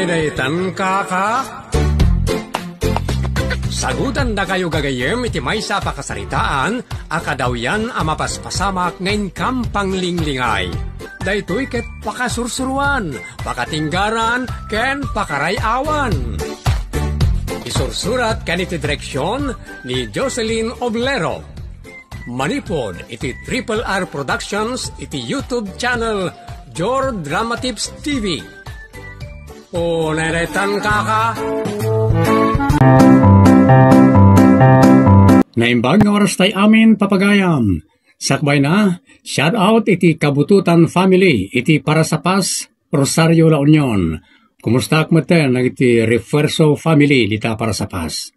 Unay-daytan kaka? Sagutan na kayo gagayem iti maysa pakasaritaan, akadaw yan amapaspasamak ngayon kampang linglingay. Daytoy ket pakasursuruan, pakatinggaran, ken pakarayawan. Isursurat kaniti direksyon ni Jocelyn Oblero. Manipod iti Triple R Productions iti YouTube channel Jor Drama Tips TV. O naretan kaka? Naimbag nga oras tayo amin papagayam. Sakbay na, shout out iti Kabututan family, iti Parasapas, Rosario La Union. Kumusta akmaten nag iti Refuerzo family, dita Parasapas.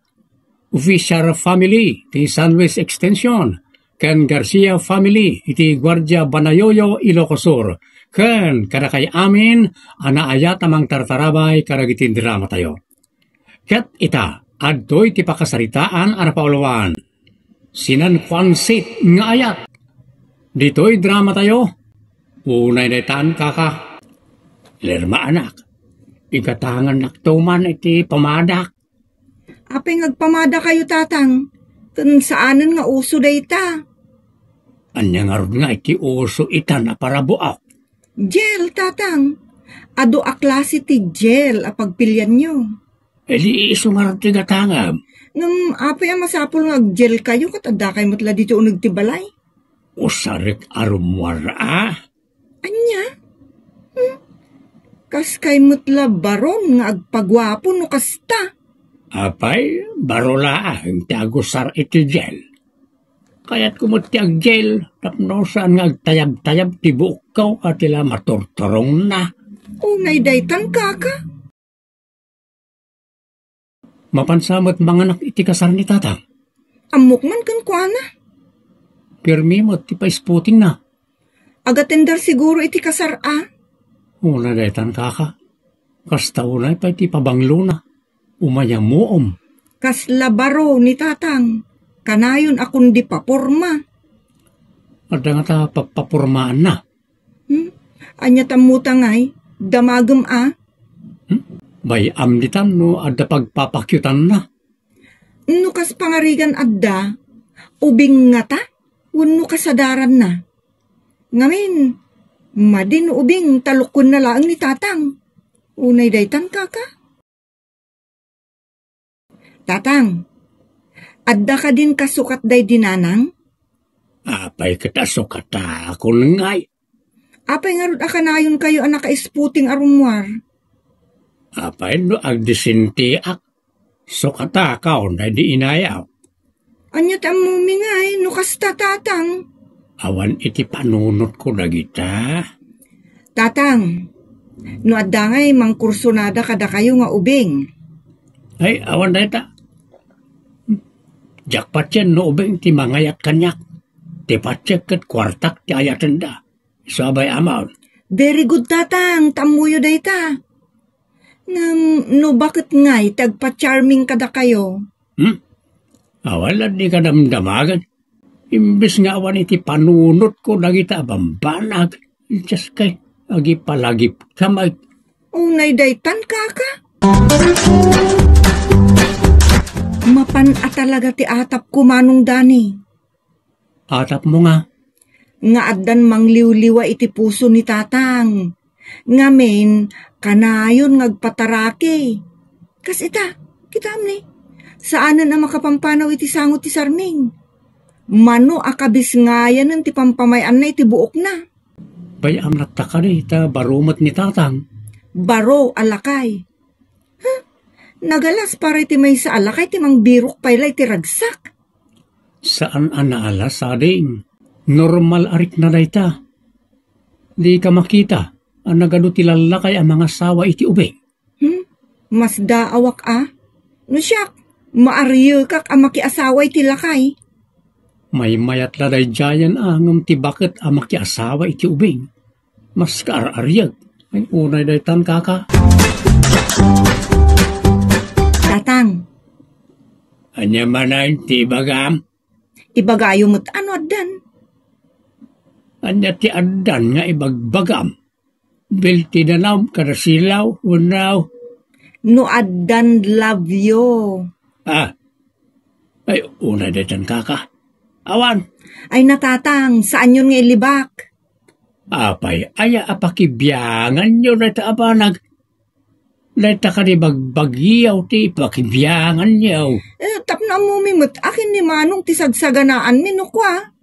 Official family, iti San Luis Extension. Ken Garcia family, iti Guardia Banayoyo, Ilocos Sur. Ken kadakay amin, anaayat amang tartarabay karagitin drama tayo. Ket ita, adtoy ti pakasaritaan anapaulawan. Sinan kwansit nga ayat. Dito'y drama tayo. Unay na itaan kaka. Lerma anak. Ikatangan naktuman iti pamadak. Apay ngagpamada kayo tatang. Kun saanan nga uso dayta. Anya nga nga iti uso ita na para buak. Gel tatang. Ado a klase ti gel a pagpilyan nyo. Di iso nga ti gatangam. Ngam apay ang masapol nga gel kayo kat adda kayo matla dito unag ti balay. Usarik arumwara. Anya? Kas kay mutla baron nga agpagwapo no kasta. Apay, barola ang tiagusar iti gel. Kaya't kumot ti ag gel, tapno saan nga agtayab-tayab ti bukaw at ila maturturong na. Unay daytan kaka. Mapansamot mga anak iti kasar ni tatang. Amok man kan kuana. Pirmi mo ti paisputing na. Agatender siguro iti kasar a. Una daytan kaka. Kasta unay pa iti pabanglo na. Umaya moom. Kas labaro ni tatang. Kanayon akong di paporma. Ada nga ta papapurmaan na. Anya tamuta ngay. Damagam a. Bay amditan no adda pagpapakyutan na. No kas pangarigan adda. Ubing nga ta. Wano kasadaran na. Ngamin, madin ubing talukon na lang ni tatang. Unay daytan kaka. Tatang, adda ka din kasukat day dinanang? Apay kita sukata ako nangay. Apay nga rin akanayon kayo anak kaisputing arumwar. Apay no agdisinti ak. Sukata ka na di inayaw. Anyat ang mumingay, nukasta tatang. Awan iti panunot ko na kita. Tatang, no adda ngay mangkursunada kada kayo nga ubing. Ay, awan na ita. Jakpat yan no ubing ti mangayat kanyak. Ti patsek kat kwartak ti ayatan da. Sabay amaw. Very good tatang, tamuyo dayta. No bakit ngay tagpa-charming kada kayo? Awalan di ka damdamagan. Imbes nga awan iti panunot ko nagita bambanag. Just kay agi palagip kamay. Unay daytan kaka. Mapan talaga ti atap ko manong dani. Atap mo nga. Nga addan mangliw-liwa iti puso ni tatang. Ngamen, kanayon ngagpatarake. Kas ita, kitam ni. Saanan ang makapampanaw iti sangot ti sarming? Mano akabis ngayan ng ti pampamayan na iti buok na. Bayam nataka rin ita barumat ni tatang. Baro alakay. Nagalas para iti may sa alakay ti mang birok payla iti ragsak. Saan anaalas ading? Normal arik na dayta. Di ka makita ang nagano ti lalakay ang mga sawa iti ubing. Mas daawak No siyak. Maariyo kak ang makiasaway ti lakay. May mayat laday jayan angam ti bakit ang makiasawa iti ubing. Mas kaarariyag. Ay unay daytan kaka. Tatang. Anya manay ti bagam? Ibagayo mo't ano addan? Anya ti addan nga ibagbagam. Bilti na nam kada silaw, unaw, No addan love you. Ay, una daytan kaka. Awan. Ay natatang, saan yun nga ilibak? Apay, aya apakibyangan nyo na taabanag. Leta ka ni bagbagyaw ti ipakibyangan nyo. Tapna mo mimot, akin ni Manong tisagsaganaan minukwa.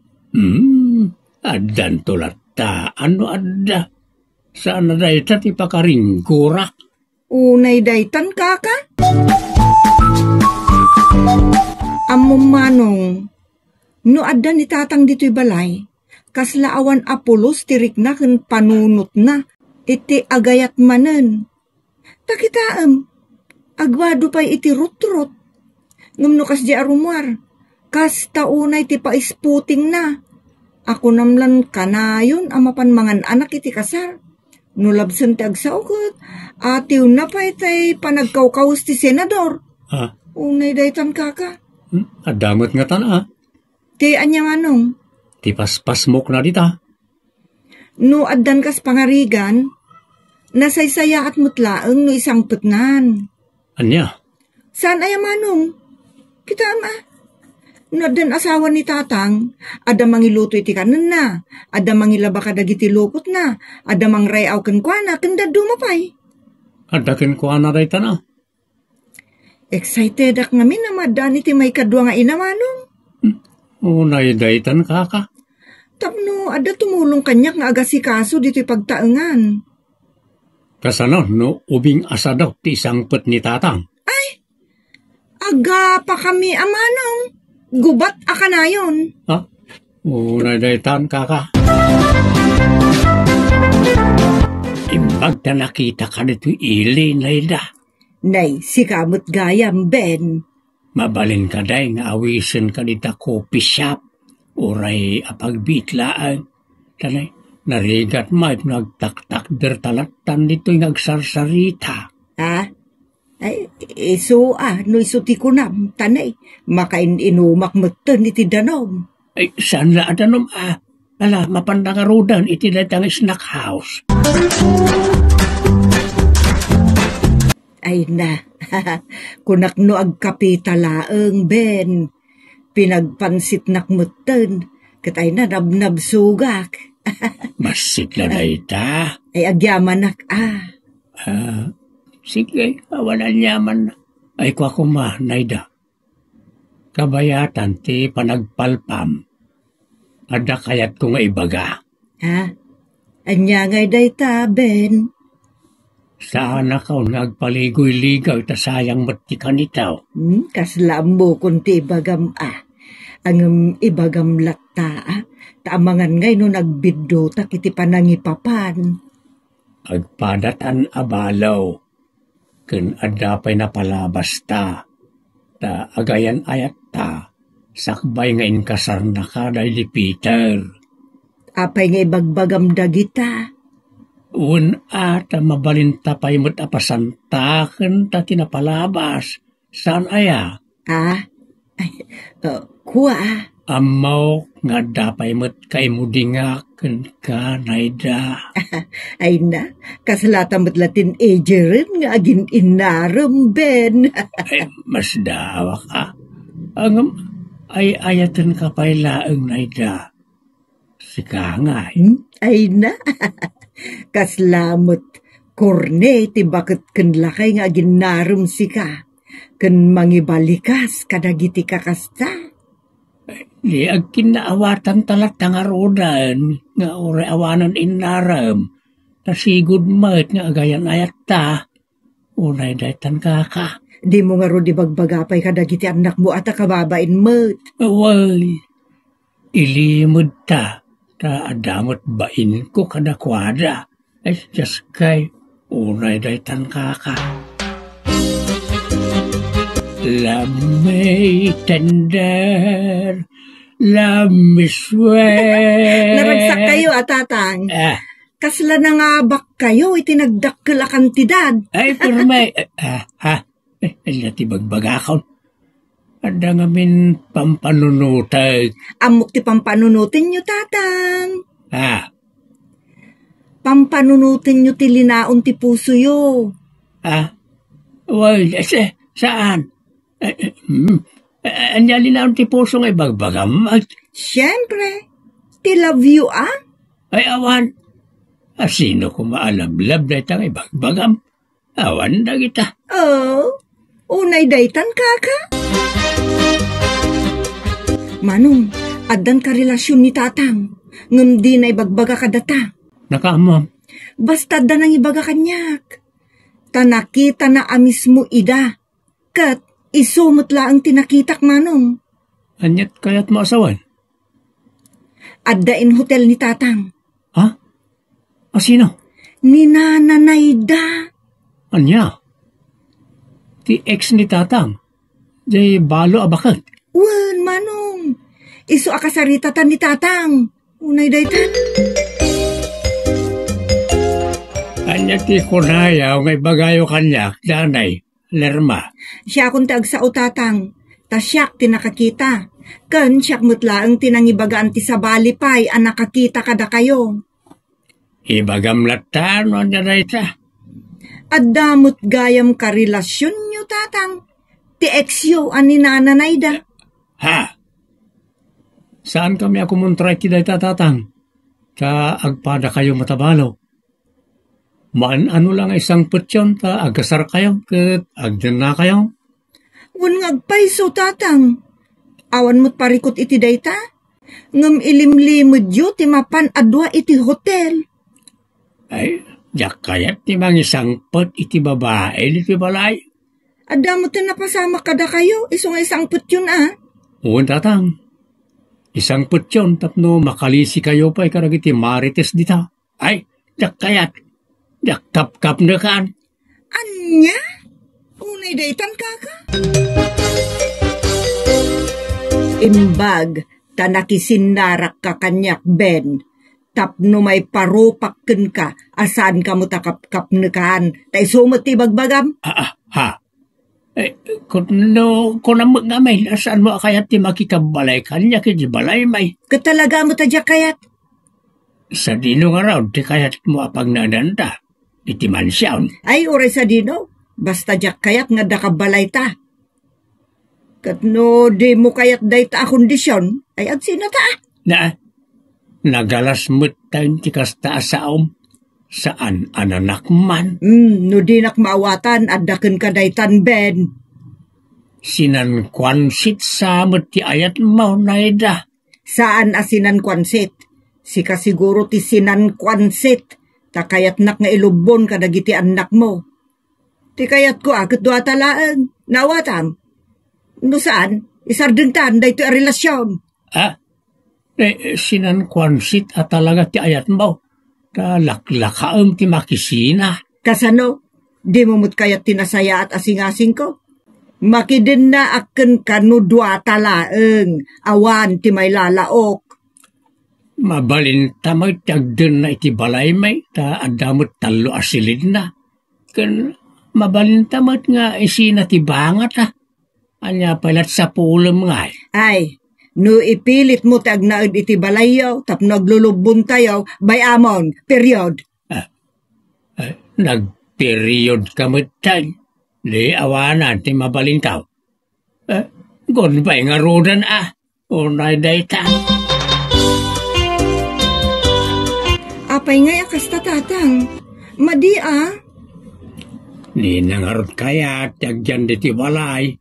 Addan tulata, ano adda? Saan na dayta ti pakaringkura? Unay daytan kaka? Among Manong, no adda ni tatang dito'y balay, kaslaawan apulos tirik na ken panunot na, iti agayat manen. Takitaam, agwado pa'y iti rutrot. Ngumno kas di arumwar, kas taunay ti paisputing na. Ako namlan kanayon amapan mangan anak iti kasar. Nulabsan ti agsaukot, atiw na pa'y tay panagkawkaws ti senador. Unay daytan kaka. Adamot nga tana. Ti anya Manong. Ti paspasmok na dita. No addan kas pangarigan, nasaysaya at mutlaeng no isang putnan. Anya? Saan ay Manong? Kita ma. No addan asawa ni tatang, ada mangiluto iti kanan na, ada mangilaba kadagiti lukot na, ada mangrayaw ken kuana, kenda dumapay. Ada ken kuana day tana. Excited ak ngamin na madan iti may kadwa nga ina Manong. Unay daytan kaka. Tapno, ada tumulong kanyak nga agasikaso dito'y pagtaengan. Kasano, no, ubing asa daw ti isang put ni tatang. Ay, aga pa kami Manong. Gubat aka na yun. Unay daytan kaka. Imbag na nakita ka nito ili na ida. Nay, si kamot gayam, Ben. Mabalin ka day nga awisin ka nita coffee shop. Uray apagbitlaan. Tanay, narigat may nagtaktak der talatan dito'y nagsarsarita. Ay, iso no isuti ko na, tanay, makain-inumak matan iti danom. Ay, saan la danom Ala, mapandangarudan iti datang snack house. Ay na, kunak no agkapitalaeng, Ben. Pinagpansit nakmutan, katay na nabnab sugak. Masit na ita. Ay agyaman nak, Sige, awalan yaman na. Ay kwa kuma, Naida. Kabayatan ti panagpalpam. Ada kayat ko nga ibaga. Anya ngay dayta, Ben. Saan na ka nagpaligoy-ligaw ta sayang mati kanitaw? Kaslam mo kunti ibagam Ang ibagam latta taamangan ngay no nagbiddo ta kiti panangipapan. Agpadatan abalaw. Ken adapay na palabas ta. Ta agayan ayat ta. Sakbay nga inkasar na ka day di Peter. Apay nga ibagbagam dagita. Ta mabalinta pa'y mo't apasantaken ta tinapalabas. Saan aya? Kuwa Amaw nga dapay mo't kaimudingaken ka, Naida. Ay na, kasalatan mo't latin rin nga agin inaram, Ben. Ay, mas dawa ka. Ay ayatan ka pa'y laeng, Naida. Sika nga. Ay na, kaslamot, korne, ti bakit ken lakay nga ginarum sika, ken mangibalikas kadagiti kakasta. Di agkinaawatan talat tangarodan, nga ore awanan inaram, tasigod mat nga agayan ayat ta, unay daytan kaka. Di mo nga ro di bagbagapay kadagiti anak mo at kababain mat. Away, ilimod ta adamot bain ko kadakwada. Ay, just kay, unay daytan kaka. Lamay tender, lamiswe. Naragsak kayo tatang. Kasla na nga bak kayo, itinagdakkel a kantidad. Ay, permay. Lati bagbagakon. Ada ngamin pampanunutay. Amok ti pampanunutin nyo, tatang. Ha? Pampanunutin nyo ti linaon ti puso yo. Ha? Well, saan? Anyali na ang tipuso nga ibagbagam. Siyempre, ti love you Ay, awan. Sino ko maalablab na itang ibagbagam? Awan na kita. Oh, unay daytan kaka. Manong, addan ka relasyon ni tatang. Ngam di na ibagbaga ka data. Nakamam. Basta da nang ibaga kanyak. Tanakita na amis mo ida. Kat isumot laang tinakitak manong. Anyat kaya't maasawan? Addain hotel ni tatang. Ha? Sino? Ni nananay da. Anya? Ti ex ni tatang. Jay balo abakat. Wan, manong. Isu akasaritatan ni tatang. Unay daytan. Anya ti kunayaw ngay bagayo kanyak, danay, lerma. Siya akong taag sa utatang. Ta siyak tinakakita. Kan siyak mutlaang tinangibagaan ti sabali pay ang nakakita kada kayo. Ibagam latan o niya na ita. At damot gayam ka relasyon nyo tatang. Ti eksyo ani nananay da. Ha? Saan kami ako muntray ti day tatang? Ta agpada kayo matabalo. Maan ano lang isang putyon ta agasar kayo ket agdan na kayo. Wan ngagpaiso tatang. Awan mo't parikot iti dayta. Ngam ilimlimod yu ti mapan adwa iti hotel. Ay, jak kayat ti mang isang put iti babae iti balay. Adamo ti napasama kada kayo. Iso nga isang putyon Uwan tatang. Isang putyon tapno makalisi kayo pa ikarag iti marites dita. Ay, jak kayat. Jak kap-kap na kaan. Anya? Unay daytan kaka? Imbag, tanakisinarak ka kanyak Ben. Tapno may parupakken ka, asan ka mo takap-kap na kaan. Tay sumot ti bagbagam? Ha? Eh, kung namag nga may, saan mo kayat ti makikabalay kanya kiti balay may? Katalaga mo tadya kayat? Sa dino nga raw, ti kayat mo apag nadanda. Iti mansyawn. Ay, oray sa dino. Basta jak kayat nga dakabalay ta. Katno di mo kayat day ta kondisyon, ay agsina ta. Nagalas mo't tayo ti kasta asaom. Saan ananak man? No di nak maawatan at daken ka daytan Ben. Sinan kwansit sa mo't ti ayat mo na ida. Saan asinan kwansit? Sika siguro ti sinan kwansit. Ta kayat nak nga ilubon ka dagiti anak mo. Ti kayat ko akit doa talaan. Nawatam. No saan? Isardengtan da ito a relasyon. Sinan kwansit at talaga ti ayat mo. Ta laklakaam ti makisina. Kasano? Di mo mo't kayat tinasaya at asing-asing ko? Makidin na aken kanudwa talaeng. Awan ti may lalaok. Mabalinta mo tagdun na iti balay may, ta adamot talo asilid na. Kan mabalinta mo nga isina ti bangat Anya palat sa pulom nga. Ay, no ipilit mo tagnaad iti balayaw, tapno aglulubon tayo, by amon, period. Nag-period ka mo tayo. Di awanan ti mabalintaw. Gunbay nga rodan unay dayta. Apay nga yakas tatang. Madi Ni nangarot kaya tagyan di ti balay.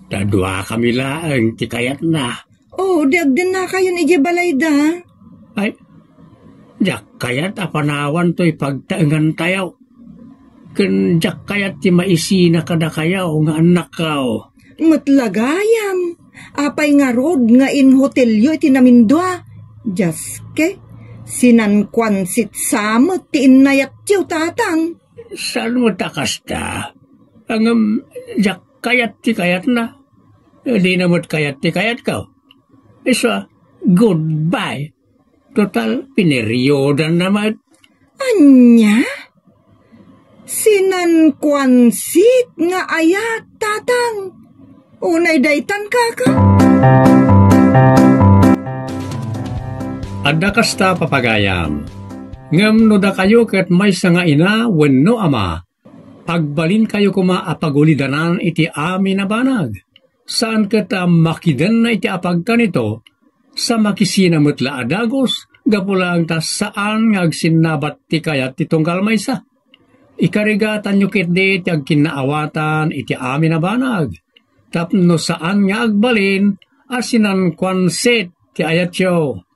Tadwa kami laang ti kayat na. Oh, diagden na kayo ni balay da. Ay, jak kayat apanawan to'y pagtaengan tayo. Ken jak kayat ti maisina kada kayaw nga anak kao. Matlagayam. Apay nga rod nga in hotelyo iti namindwa. Jaske. Sinan kwansit samot ti inayat tiyo tatang. Saan mo takas ta? Ang jak kayat ti kayat na. Di na mo't kayat ti kayat ka. So, goodbye. Total, piniryodan naman. Anya? Sinan kwansit nga ayat tatang. Unay daytan kaka. Adda kasta papagayam. Ngam no da kayo ket may nga ina wenno ama. agbalin kayo apagulidaanan iti amin na banag. Saan kita makidan na iti apag kanito, sa makisinamot la adagos, gapulang ta saan nga agsinabat ti kayat ti tunggal maysa. Ikarigatan nyo kitdi ti agkinaawatan iti amin na banag. Tapno saan nga agbalin, asinan kwanset ti ayat yo.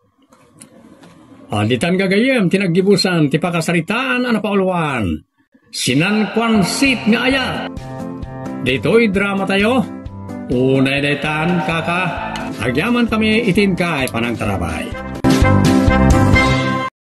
Aditan gagayem, tinaggibusan, ti pakasaritaan pauluan. Sinan kwansit nga ayat. Dito'y drama tayo. Unay daytan, kaka. Agyaman kami itin kay panang tarabay.